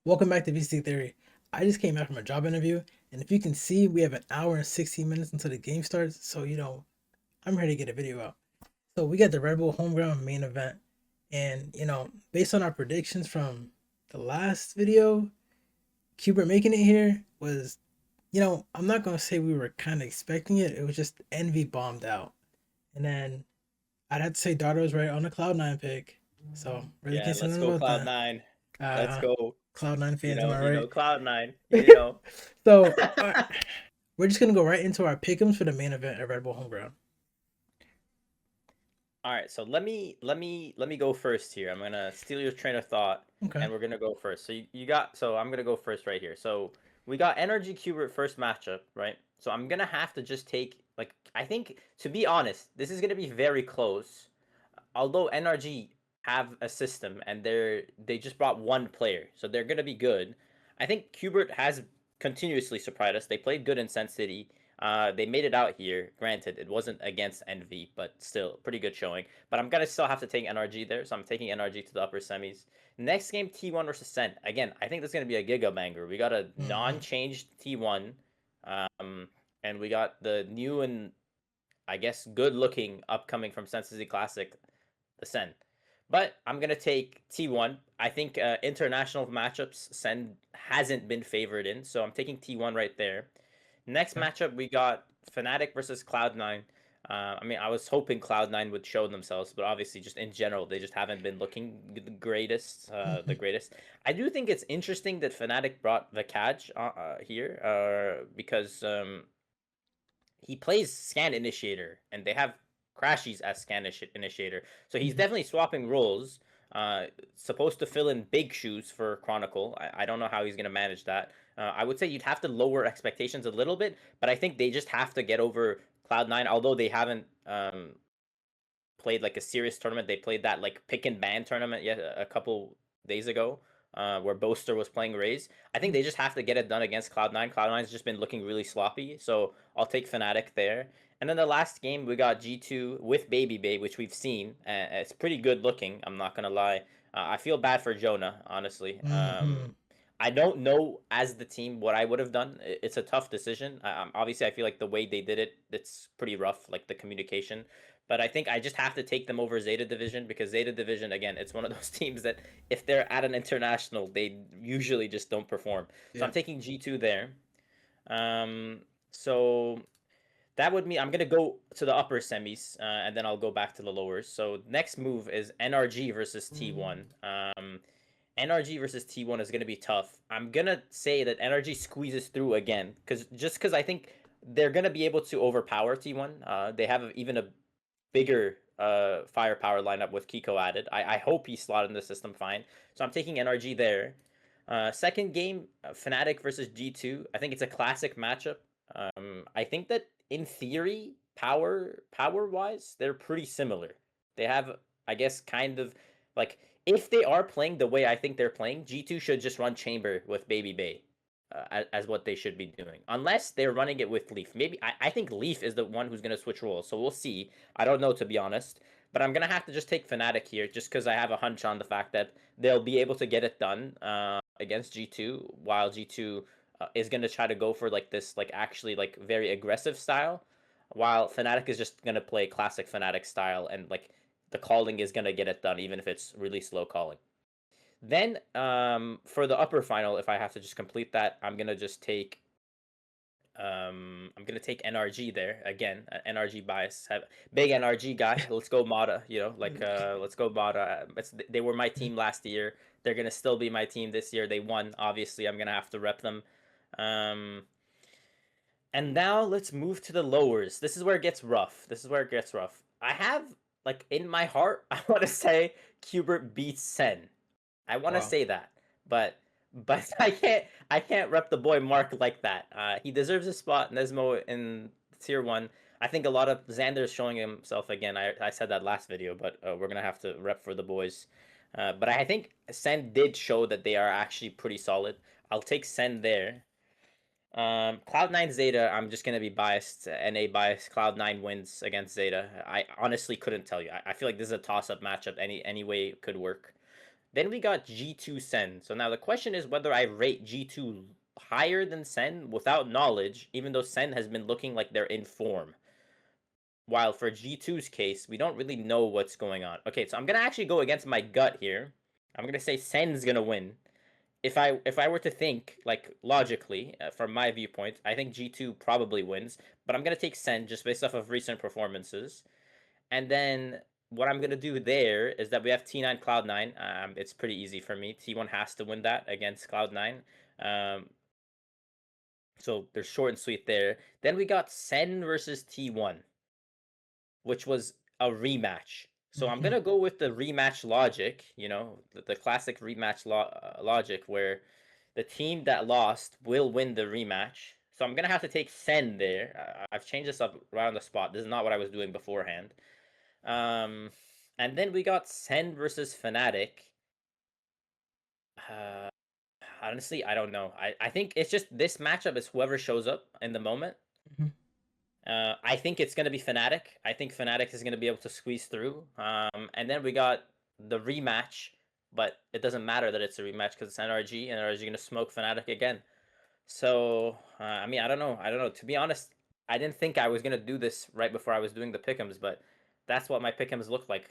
Welcome back to VC Theory. I just came back from a job interview, and if you can see, we have an hour and 16 minutes until the game starts. So, I'm ready to get a video out. So, we got the Red Bull Homeground main event. And, based on our predictions from the last video, Cubert making it here was, I'm not going to say we were kind of expecting it. It was just Envy bombed out. And then I'd have to say Dardo was right on the Cloud9 pick. So, really Yeah, can't say let's nothing go about Cloud that. Nine. Let's Uh, go. Cloud9 You fans, am know, I you right? know, Cloud Nine. You know. So we're just gonna go right into our pick'ems for the main event at Red Bull Homeground. All right, so let me go first here. I'm gonna steal your train of thought, Okay. and we're gonna go first. So I'm gonna go first right here. So we got NRG Qbert first matchup, right? So I'm gonna have to just take like I think to be honest, this is gonna be very close. Although NRG have a system and they just brought one player, so they're gonna be good. I think Qbert has continuously surprised us. They played good in Sen City. They made it out here. Granted, it wasn't against Envy, but still pretty good showing. But I'm gonna still have to take NRG there, so I'm taking NRG to the upper semis. Next game, T1 versus Sen. Again, I think this is gonna be a giga banger. We got a Mm-hmm. non-changed T1, um, and we got the new and I guess good looking upcoming from Sen City Classic, the Sen. But I'm gonna take T1. I think international matchups Sen hasn't been favored in, so I'm taking T1 right there. Next Okay. matchup we got Fnatic versus Cloud9. I mean, I was hoping Cloud9 would show themselves, but obviously, just in general, they just haven't been looking the greatest. Mm-hmm. The greatest. I do think it's interesting that Fnatic brought the catch here, because he plays Scan Initiator, and they have Crashies as Scan Initiator. So he's Mm-hmm. definitely swapping roles. Supposed to fill in big shoes for Chronicle. I don't know how he's going to manage that. I would say you'd have to lower expectations a little bit, but I think they just have to get over Cloud9, although they haven't played like a serious tournament. They played that like pick and ban tournament a couple days ago, where Boaster was playing Raze. I think they just have to get it done against Cloud9. Cloud9's just been looking really sloppy, so I'll take Fnatic there. And then the last game we got G2 with Baby Bay, which we've seen. It's pretty good looking. I'm not gonna lie. I feel bad for Jonah, honestly. Mm-hmm. I don't know as the team what I would have done. It's a tough decision. Obviously, I feel like the way they did it, it's pretty rough, like the communication. But I think I just have to take them over Zeta Division because Zeta Division, again, it's one of those teams that if they're at an international, they usually just don't perform. So I'm Yeah. taking G2 there. So that would mean I'm gonna go to the upper semis, and then I'll go back to the lowers. So next move is NRG versus T1. NRG versus T1 is gonna be tough. I'm gonna say that NRG squeezes through again, because I think they're gonna be able to overpower T1. They have even a bigger firepower lineup with Kiko added. I hope he's slotted in the system fine. So I'm taking NRG there. Second game, Fnatic versus G2. I think it's a classic matchup. I think that in theory, power wise, they're pretty similar. They have, I guess, kind of like if they are playing the way I think they're playing, G2 should just run Chamber with Baby Bay. As what they should be doing, unless they're running it with Leaf. Maybe I think Leaf is the one who's going to switch roles, so we'll see. I don't know, to be honest, but I'm going to have to just take Fnatic here, just because I have a hunch on the fact that they'll be able to get it done against G2, while G2 is going to try to go for like this, like actually like very aggressive style, while Fnatic is just going to play classic Fnatic style, and like the calling is going to get it done, even if it's really slow calling. Then for the upper final, if I have to just complete that, I'm gonna take NRG there again. NRG bias. Big NRG guy. Let's go Mata. Let's go Mata. They were my team last year. They're gonna still be my team this year. They won. Obviously, I'm gonna have to rep them. Um, and now let's move to the lowers. This is where it gets rough. I have like in my heart, I want to say Qbert beats Sen. I want to Wow. say that, but I can't rep the boy Mark like that. He deserves a spot, Nesmo, in tier one. I think a lot of Xander's showing himself again. I said that last video, but we're gonna have to rep for the boys. But I think Sen did show that they are actually pretty solid. I'll take Sen there. Cloud9 Zeta, I'm just gonna be biased, NA biased. Cloud9 wins against Zeta. I honestly couldn't tell you. I feel like this is a toss up matchup. Any way it could work. Then we got G2 Sen. So now the question is whether I rate G2 higher than Sen without knowledge, even though Sen has been looking like they're in form. While for G2's case, we don't really know what's going on. Okay, so I'm gonna actually go against my gut here. I'm gonna say Sen's gonna win. If I were to think like logically from my viewpoint, I think G2 probably wins, but I'm gonna take Sen just based off of recent performances. And then what I'm gonna do there is that we have T9 Cloud9. It's pretty easy for me. T1 has to win that against Cloud9. So they're short and sweet there. Then we got Sen versus T1, which was a rematch. So I'm Mm-hmm. gonna go with the rematch logic. The classic rematch logic where the team that lost will win the rematch. So I'm gonna have to take Sen there. I've changed this up around the spot. This is not what I was doing beforehand. Um, and then we got Sen versus Fnatic. Uh, Honestly, I don't know. I think it's just this matchup is whoever shows up in the moment. Mm-hmm. I think it's going to be Fnatic. I think Fnatic is going to be able to squeeze through. And then we got the rematch, but it doesn't matter that it's a rematch because it's NRG. NRG going to smoke Fnatic again. So I mean, I don't know. I don't know. To be honest, I didn't think I was gonna do this right before I was doing the pick'ems, but that's what my pick'ems look like.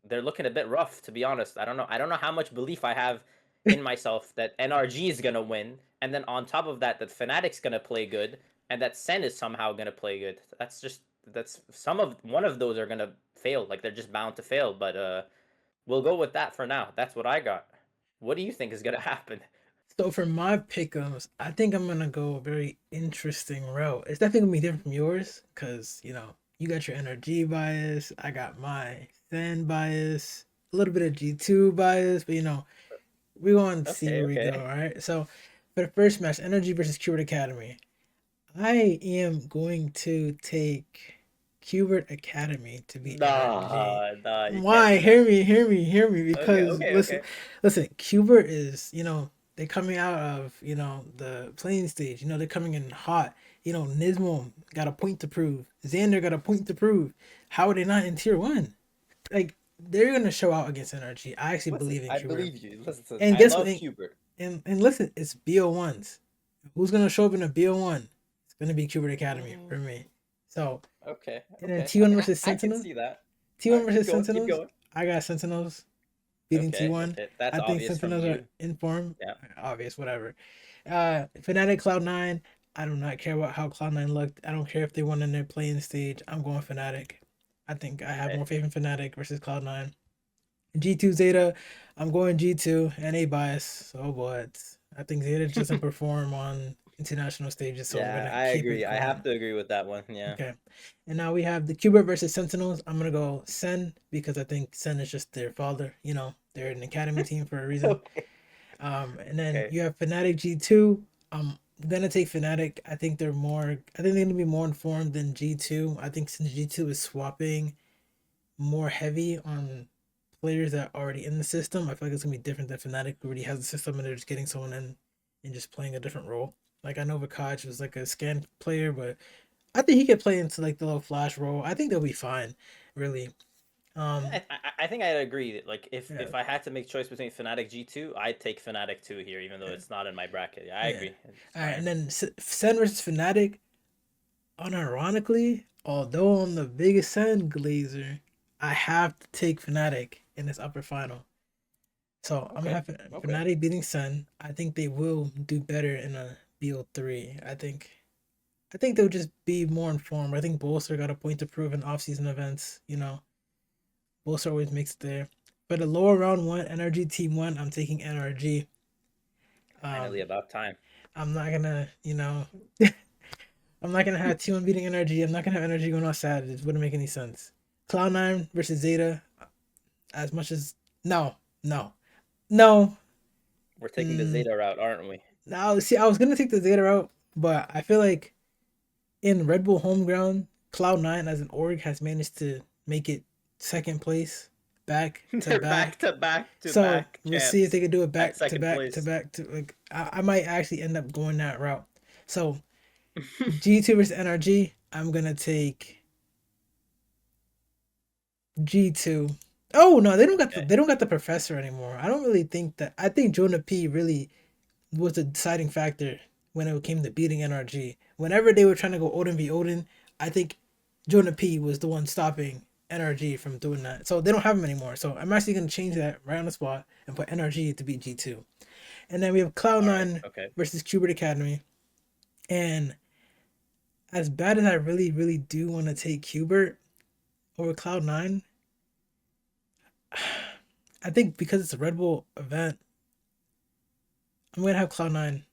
They're looking a bit rough, to be honest. I don't know. I don't know how much belief I have in myself that NRG is gonna win, and then on top of that, that Fnatic's gonna play good, and that Sen is somehow gonna play good. That's some of one of those are gonna fail. Like they're just bound to fail. But we'll go with that for now. That's what I got. What do you think is gonna happen? So for my pickums, I think I'm gonna go a very interesting route. It's definitely gonna be different from yours, cause you got your NRG bias, I got my Zen bias, a little bit of G2 bias, but we're going to see Okay, where we go. okay. All right. So for the first match, Energy versus Cubert Academy, I am going to take Cubert Academy to beat NRG. Nah, nah, you can't Why? do that. Hear me. Okay, Because okay, listen, okay. listen. Cubert is, they're coming out of, the playing stage. They're coming in hot. Nismo got a point to prove. Xander got a point to prove. How are they not in tier one? Like they're gonna show out against NRG. I actually Listen, believe in I Cubert. believe you. Listen, And I guess what? love Hubert. And listen, it's BO1s. Who's gonna show up in a BO1? It's gonna be Cubert Academy Mm, for me. So, okay, and then okay. T1 versus I can Sentinel. see that. All T1 right, keep versus going, keep Sentinels. going. I got Sentinels beating Okay, T1. okay. That's I think obvious from Sentinels are you. in form. Yeah. Obvious, whatever. Fnatic Cloud9. I do not care about how Cloud9 looked. I don't care if they won in their playing stage. I'm going Fnatic. I think I have Okay. more faith in Fnatic versus Cloud9. G2 Zeta, I'm going G2 and a bias. Oh boy, I think Zeta just doesn't perform on international stages, so I'm Yeah, gonna I keep agree. it I have going. to agree with that one. Yeah. Okay, and now we have the Cubert versus Sentinels. I'm gonna go Sen because I think Sen is just their father. They're an academy team for a reason. Okay. And then Okay. you have Fnatic G2. I'm gonna take Fnatic. I think they're more. I think they're gonna be more informed than G2. I think since G2 is swapping more heavy on players that are already in the system, I feel like it's gonna be different than Fnatic, who already has the system and they're just getting someone in and just playing a different role. Like I know Vakaj was like a scan player, but I think he could play into like the little flash role. I think they'll be fine, really. Um, I think I'd agree. Like yeah, if I had to make choice between Fnatic G2, I'd take Fnatic 2 here, even though yeah, it's not in my bracket. Yeah, I yeah. agree. It's All right, fine. and then Sen versus Fnatic. Unironically, although I'm the biggest Sen glazer, I have to take Fnatic in this upper final. So I'm gonna Okay. have Okay. Fnatic beating Sen. I think they will do better in a BO3. I think they'll just be more informed. I think Bolster got a point to prove in off-season events. Bolster always makes it there. But the lower round one, NRG Team One, I'm taking NRG. Finally, Um, about time. I'm not gonna, I'm not gonna have T1 beating NRG. I'm not gonna have NRG going outside. It wouldn't make any sense. Cloud9 versus Zeta. As much as no, no, no. We're taking the Mm, Zeta route, aren't we? now, see, I was gonna take the Zeta route, but I feel like in Red Bull home ground, Cloud9 as an org has managed to make it second place back to They're back back. to back to So back we'll see if they champs can do it at back to second back to place. back to like I might actually end up going that route. So G2 versus NRG, I'm gonna take G2. Oh no, Okay. they don't got the professor anymore. I don't really think that. I think Jonah P really was the deciding factor when it came to beating NRG. Whenever they were trying to go Odin v Odin, I think Jonah P was the one stopping NRG from doing that. So they don't have him anymore. So I'm actually gonna change that right on the spot and put NRG to beat G2. And then we have All right. Cloud9 Okay. versus Qbert Academy. And as bad as I really, really do want to take Qbert over Cloud9, I think because it's a Red Bull event, I'm gonna have Cloud9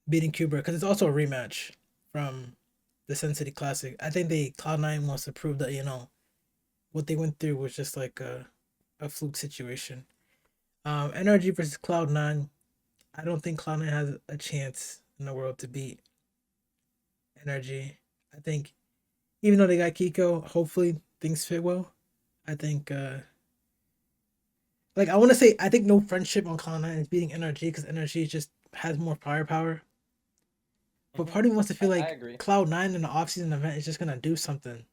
beating Qbert because it's also a rematch from the Sin City Classic. I think they Cloud9 wants to prove that what they went through was just like a fluke situation. NRG versus Cloud9. I don't think Cloud9 has a chance in the world to beat NRG. I think even though they got Kiko, hopefully things fit well. I think like I want to say I think no friendship on Cloud9 is beating NRG because NRG just has more firepower. But Hmm. part of me wants to feel I like agree. Cloud9 in the offseason event is just gonna do something.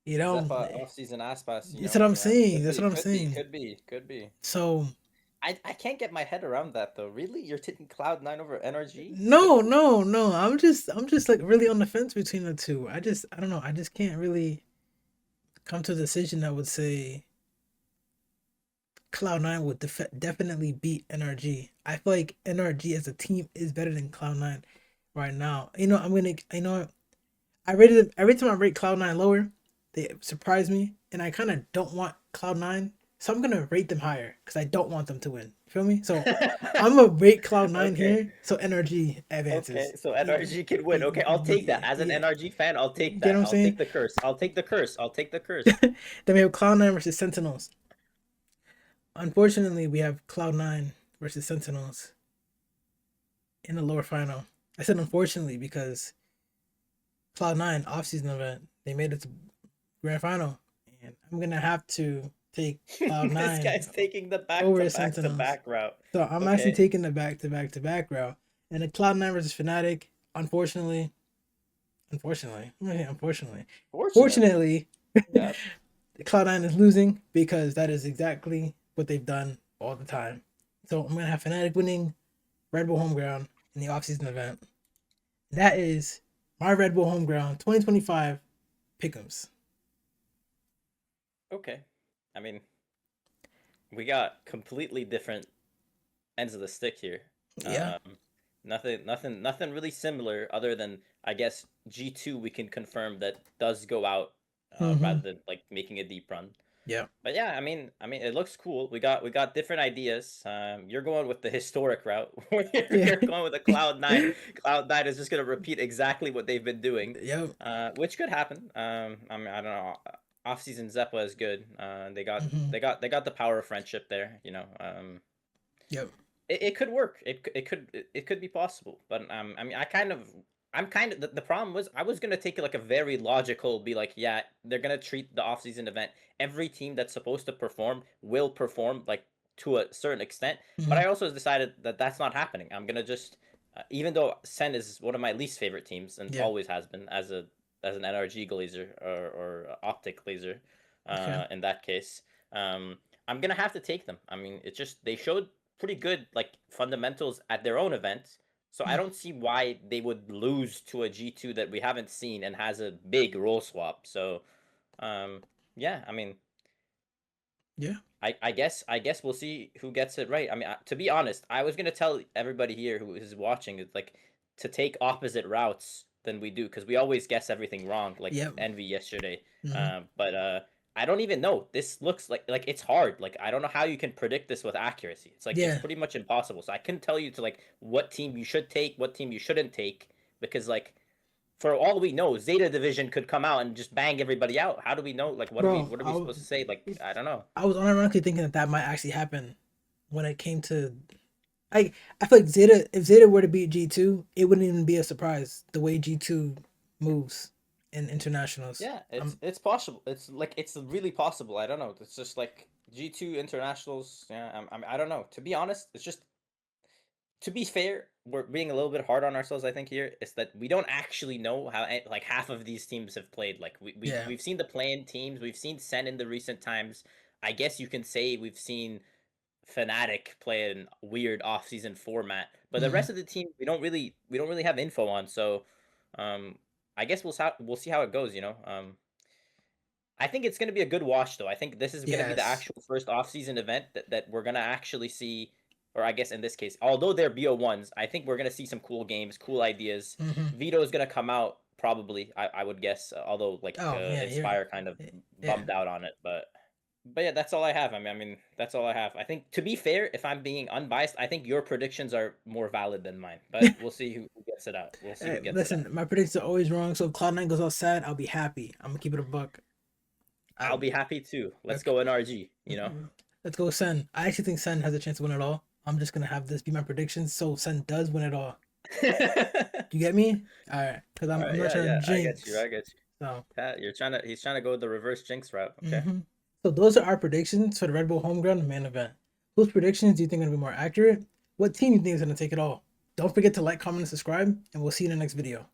You know, Zeppa off-season Aspas, that's what I'm saying. could That's be, what I'm could be, saying. could be, could be. So I can't get my head around that though. Really? You're taking Cloud9 over NRG? no, Really? no, no. I'm just like really on the fence between the two. I don't know. I just can't really come to a decision that would say Cloud9 would definitely beat NRG. I feel like NRG as a team is better than Cloud9 right now. I rated them every time I rate Cloud9 lower, they surprise me, and I kind of don't want Cloud9, so I'm gonna rate them higher because I don't want them to win. You feel me? So I'm gonna rate Cloud9 Okay. here, so NRG Okay. advances. So NRG can win. Okay, I'll take that. As an Yeah, NRG fan, I'll you take get that. what I'm I'll take saying? the curse. I'll take the curse. I'll take the curse. Then we have Cloud9 versus Sentinels. Unfortunately, we have Cloud9 versus Sentinels in the lower final. I said unfortunately because Cloud9 offseason event, they made it to grand final, and I'm gonna have to take This Cloud9 guy's taking the back over to the back to Sentinels. back route. So I'm actually Okay. taking the back to back to back route. And the Cloud9 versus Fnatic, Fortunately. fortunately, Yeah. Cloud9 is losing because that is exactly what they've done all the time. So I'm gonna have Fnatic winning Red Bull home ground in the offseason event. That is my Red Bull home ground 2025 pick'ems. Okay. I mean, we got completely different ends of the stick here. Yeah. Nothing really similar other than I guess G2 we can confirm that does go out rather Mm-hmm. than like making a deep run. Yeah. But yeah, I mean, it looks cool. We got different ideas. You're going with the historic route. Yeah. You're going with a Cloud9. Cloud9 is just gonna repeat exactly what they've been doing, Yep. which could happen. I mean, I don't know. Off-season Zeppa is good. They got Mm-hmm. they got they got the power of friendship there. Yep. It could work. It could be possible. But I mean, the problem was I was gonna take it like a very logical, be like, yeah, they're gonna treat the off-season event. Every team that's supposed to perform will perform like to a certain extent. But Mm-hmm. I also decided that that's not happening. I'm gonna just, even though Sen is one of my least favorite teams and Yeah. always has been as an NRG glazer or optic glazer, Okay. in that case, I'm gonna have to take them. I mean, it's just they showed pretty good like fundamentals at their own event. So I Mm. don't see why they would lose to a G2 that we haven't seen and has a big role swap. So um yeah, I mean, Yeah. I guess we'll see who gets it right. I mean, to be honest, I was gonna tell everybody here who is watching it like to take opposite routes than we do because we always guess everything wrong, like Yep. Envy yesterday. Mm-hmm. But I don't even know. This looks like it's hard. Like I don't know how you can predict this with accuracy. It's Yeah. pretty much impossible. So I couldn't tell you to like what team you should take, what team you shouldn't take, because like for all we know, Zeta Division could come out and just bang everybody out. How do we know? Like, what are we Bro, what are we supposed to say? Like, I don't know. I was unironically thinking that that might actually happen when it came to. I feel like Zeta, if Zeta were to beat G2, it wouldn't even be a surprise the way G2 moves in internationals. Yeah, it's possible. It's really possible. I don't know. It's just like G2 internationals. Yeah, I don't know. To be honest, it's just to be fair, we're being a little bit hard on ourselves. I think here is that we don't actually know how like half of these teams have played. Like Yeah. we've seen the play-in teams. We've seen Sen in the recent times. I guess you can say we've seen Fnatic play an weird off-season format, but the Hmm. rest of the team we don't really have info on. So, I guess we'll see how it goes. I think it's going to be a good watch, though. I think this is going to be the Yes. actual first off-season event that we're going to actually see, or I guess in this case, although they're BO1s, I think we're going to see some cool games, cool ideas. Hmm. Vito is going to come out probably, I would guess, although like Oh yeah, Inspire kind of yeah. bummed out on it, but yeah, that's all I have. I mean, that's all I have. I think to be fair, if I'm being unbiased, I think your predictions are more valid than mine. But we'll see who gets it out. We'll see Hey, who gets it out. listen, my predictions are always wrong. So if Cloud9 goes all sad, I'll be happy. I'm gonna keep it a buck. I'll I be happy too. Let's okay. go NRG. Let's go Sen. I actually think Sen has a chance to win it all. I'm just gonna have this be my predictions, so Sen does win it all. You get me? All right, because All I'm right, not yeah, trying to yeah, I get you. jinx. I get you. So, Yeah, he's trying to go the reverse jinx route. Okay. hmm so those are our predictions for the Red Bull Home Ground main event. Whose predictions do you think are gonna be more accurate? What team do you think is gonna take it all? Don't forget to like, comment, and subscribe, and we'll see you in the next video.